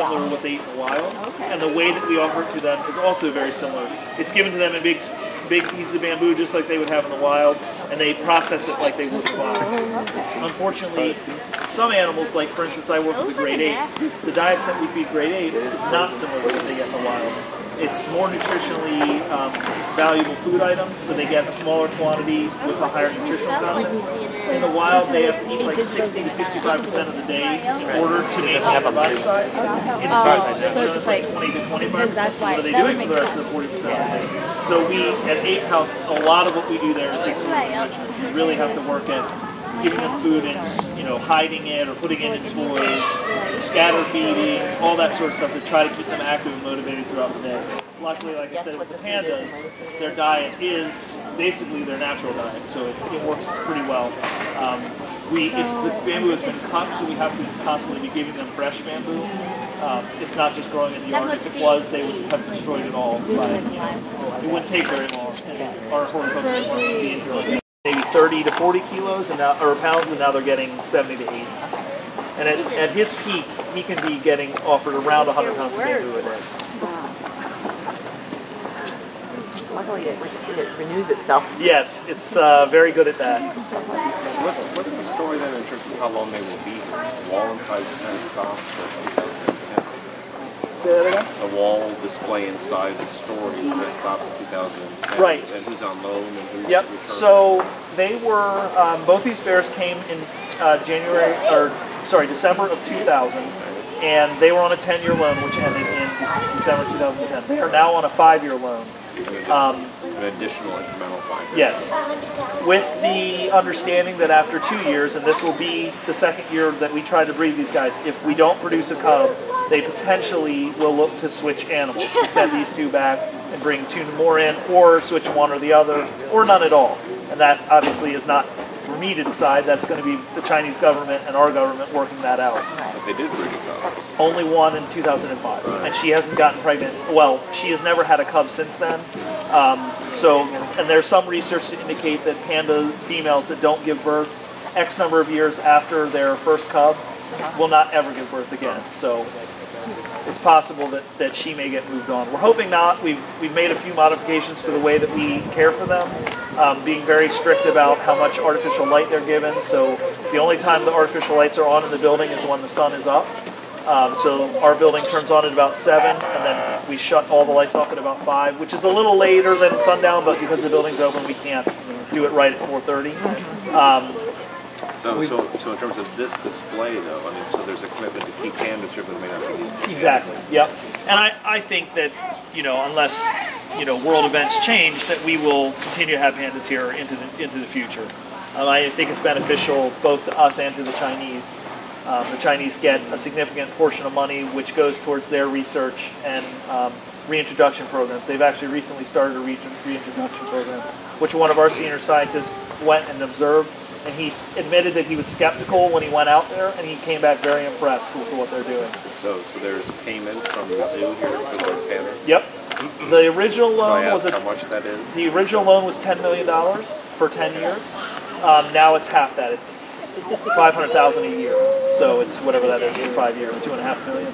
similar to what they eat in the wild. And the way that we offer it to them is also very similar. It's given to them in big pieces of bamboo, just like they would have in the wild, and they process it like they would in the wild. Unfortunately, some animals, like for instance, I work with the great apes. The diets that we feed great apes is not similar to what they get in the wild. It's more nutritionally valuable food items, so they get a smaller quantity with a higher nutritional content. In the wild, they have to eat like 60 to 65% of the day in order to maintain their body size. In the sausage, so it's just like 20 to 25%. that's So why what are they doing for the rest of the 40% of the day? So we, at Ape House, a lot of what we do there is exercise. You really have to work at giving them food and, you know, hiding it or putting it in toys, scatter feeding, all that sort of stuff to try to keep them active and motivated throughout the day. Luckily, like I said, with the pandas, their diet is basically their natural diet, so it works pretty well. The bamboo has been cut, so we have to constantly be giving them fresh bamboo. It's not just growing in the yard. If it was, they would have destroyed it all. But, you know, it wouldn't take very long. And our horticulture would be in here like maybe 30 to 40 kilos and now, or pounds, and now they're getting 70 to 80. And at his peak, he can be getting offered around 100 pounds of bamboo a day. Luckily, it renews itself. Yes, it's very good at that. So what's the story then in terms of how long they will be here? The wall inside kind of stops at 2010? Say that again? The wall display inside the store that stopped in 2010. Right. And who's on loan and who's Yep. returned? So they were, both these bears came in December of 2000. And they were on a 10-year loan, which ended in December 2010. They are now on a 5-year loan. An additional incremental 5 years. Yes. With the understanding that after 2 years, and this will be the second year that we try to breed these guys, if we don't produce a cub, they potentially will look to switch animals, to send these two back and bring 2 more in, or switch one or the other, or none at all. And that obviously is not for me to decide. That's going to be the Chinese government and our government working that out. But they did bring a cub. Only one in 2005, and she hasn't gotten pregnant. Well, she has never had a cub since then. And there's some research to indicate that panda females that don't give birth X number of years after their first cub will not ever give birth again. So it's possible that she may get moved on. We're hoping not. We've made a few modifications to the way that we care for them, being very strict about how much artificial light they're given. So the only time the artificial lights are on in the building is when the sun is up. So our building turns on at about 7, and then we shut all the lights off at about 5, which is a little later than sundown, but because the building's open, we can't do it right at 4:30. So in terms of this display, though, I mean, so there's a commitment to keep pandas here, but it may not be used. Exactly. Yep. And I think that, you know, unless, you know, world events change, that we will continue to have pandas here into the future. I think it's beneficial both to us and to the Chinese. The Chinese get a significant portion of money which goes towards their research and reintroduction programs. They've actually recently started a reintroduction program, which one of our senior scientists went and observed, and he admitted that he was skeptical when he went out there, and he came back very impressed with what they're doing. So there's payment from the zoo here for the panda? Yep. The original loan was how much that is? The original loan was $10 million for 10 years. Now it's half that. It's $500,000 a year. So it's whatever that is for 5 years, $2.5 million.